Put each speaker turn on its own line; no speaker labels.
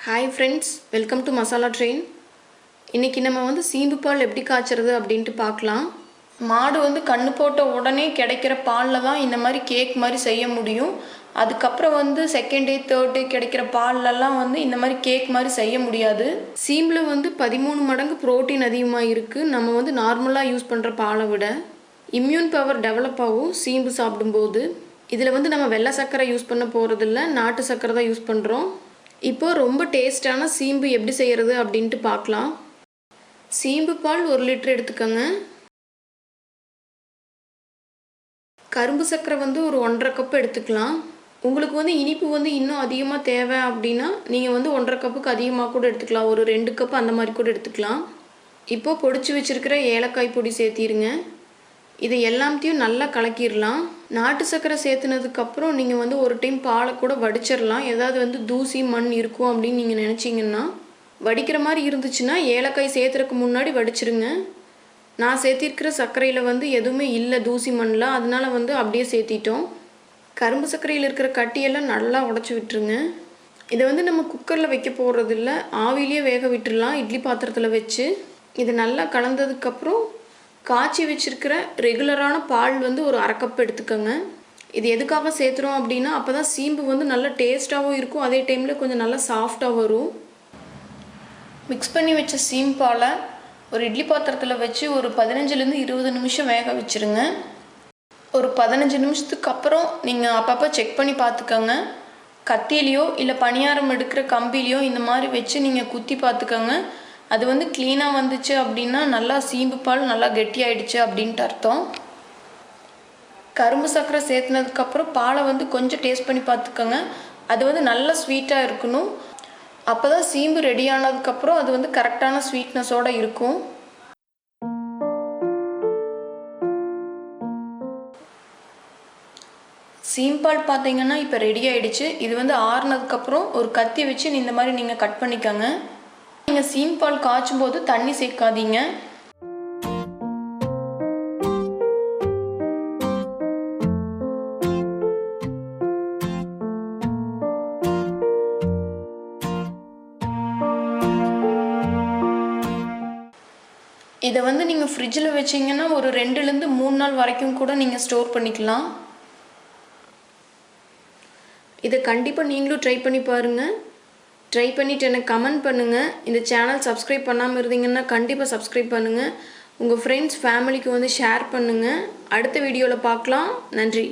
Hi friends, welcome to Masala Train. இன்னைக்கு நம்ம வந்து சீம்பு பால் எப்படி காய்ச்சறது அப்படினு பார்க்கலாம். மாடு வந்து கண்ணு போட்ட உடனே கிடைக்கிற பால்ல தான் இந்த மாதிரி கேக் மாதிரி செய்ய முடியும். அதுக்கு அப்புறம் வந்து செகண்ட் டே தேர்ட் டே கிடைக்கிற பால்ல எல்லாம் வந்து இந்த மாதிரி கேக் மாதிரி செய்ய முடியாது. சீம்புல வந்து 13 மடங்கு புரோட்டீன் அதிகமா இருக்கு. நம்ம வந்து நார்மலா யூஸ் பண்ற பாலை விட இம்யூன் பவர் டெவலப் ஆகும் சீம்பு சாப்பிடும்போது. இதில் வந்து நம்ம வெள்ளை சர்க்கரை யூஸ் பண்ண போகிறதில்ல, நாட்டு சர்க்கரை தான் யூஸ் பண்ணுறோம். இப்போது ரொம்ப டேஸ்டான சீம்பு எப்படி செய்கிறது அப்படின்ட்டு பார்க்கலாம். சீம்பு பால் 1 லிட்டர் எடுத்துக்கோங்க. கரும்பு சர்க்கரை வந்து ஒரு 1.5 கப் எடுத்துக்கலாம். உங்களுக்கு வந்து இனிப்பு வந்து இன்னும் அதிகமாக தேவை அப்படின்னா நீங்கள் வந்து 1.5 கப்புக்கு அதிகமாக கூட எடுத்துக்கலாம். ஒரு 2 கப் அந்த மாதிரி கூட எடுத்துக்கலாம். இப்போது பொடிச்சு வச்சுருக்கிற ஏலக்காய் பொடி சேர்த்திருங்க. இதை எல்லாத்தையும் நல்லா கலக்கிடலாம். நாட்டு சர்க்கரை சேர்த்துனதுக்கப்புறம் நீங்கள் வந்து ஒரு டைம் பாலை கூட வடிச்சிடலாம். ஏதாவது வந்து தூசி மண் இருக்கும் அப்படின்னு நீங்கள் நினச்சிங்கன்னா, வடிக்கிற மாதிரி இருந்துச்சுன்னா ஏலக்காய் சேர்த்துறதுக்கு முன்னாடி வடிச்சிருங்க. நான் சேர்த்திருக்கிற சர்க்கரையில் வந்து எதுவுமே இல்லை தூசி மண்ணில், அதனால வந்து அப்படியே சேர்த்திட்டோம். கரும்பு சர்க்கரையில் இருக்கிற கட்டியெல்லாம் நல்லா உடச்சி விட்டுருங்க. இதை வந்து நம்ம குக்கரில் வைக்க போகிறதில்ல, ஆவிலேயே வேக விட்டுடலாம். இட்லி பாத்திரத்தில் வச்சு இது நல்லா கலந்ததுக்கப்புறம் காய்ச்சி வச்சுருக்கிற ரெகுலரான பால் வந்து ஒரு 1/2 கப் எடுத்துக்கோங்க. இது எதுக்காக சேர்த்துறோம் அப்படின்னா அப்போ தான் சீம்பு வந்து நல்லா டேஸ்ட்டாகவும் இருக்கும், அதே டைமில் கொஞ்சம் நல்லா சாஃப்டாக வரும். மிக்ஸ் பண்ணி வச்ச சீம்பு பாலை ஒரு இட்லி பாத்திரத்தில் வச்சு ஒரு 15லேருந்து 20 நிமிஷம் வேக வச்சுருங்க. ஒரு 15 நிமிஷத்துக்கு அப்புறம் நீங்கள் அப்பப்போ செக் பண்ணி பார்த்துக்கோங்க. கத்தியிலையோ இல்லை பணியாரம் எடுக்கிற கம்பிலையோ இந்த மாதிரி வச்சு நீங்கள் குத்தி பார்த்துக்கோங்க. அது வந்து க்ளீனாக வந்துச்சு அப்படின்னா நல்லா சீம்பு பால் நல்லா கெட்டியாயிடுச்சு அப்படின்ட்டு அர்த்தம். கரும்பு சர்க்கரை சேர்த்துனதுக்கப்புறம் பாலை வந்து கொஞ்சம் டேஸ்ட் பண்ணி பார்த்துக்கோங்க. அது வந்து நல்லா ஸ்வீட்டாக இருக்கணும். அப்போ தான் சீம்பு ரெடி ஆனதுக்கப்புறம் அது வந்து கரெக்டான ஸ்வீட்னஸோடு இருக்கும். சீம்பால் பார்த்தீங்கன்னா இப்போ ரெடி ஆகிடுச்சு. இது வந்து ஆறுனதுக்கப்புறம் ஒரு கத்தி வச்சு இந்த மாதிரி நீங்கள் கட் பண்ணிக்கோங்க. நீங்கள் சீம்பால் காய்ச்சும் போது தண்ணி சேர்க்காதீங்க. இதை வந்து நீங்கள் ஃப்ரிட்ஜில் வச்சிங்கன்னா ஒரு 2லேருந்து 3 நாள் வரைக்கும் கூட நீங்கள் ஸ்டோர் பண்ணிக்கலாம். இதை கண்டிப்பாக நீங்களும் ட்ரை பண்ணி பாருங்கள். ட்ரை பண்ணிவிட்டு எனக்கு கமெண்ட் பண்ணுங்கள். இந்த சேனல் சப்ஸ்கிரைப் பண்ணாமல் இருந்தீங்கன்னா கண்டிப்பாக சப்ஸ்கிரைப் பண்ணுங்கள். உங்கள் ஃப்ரெண்ட்ஸ் ஃபேமிலிக்கு வந்து ஷேர் பண்ணுங்கள். அடுத்த வீடியோவில் பார்க்கலாம். நன்றி.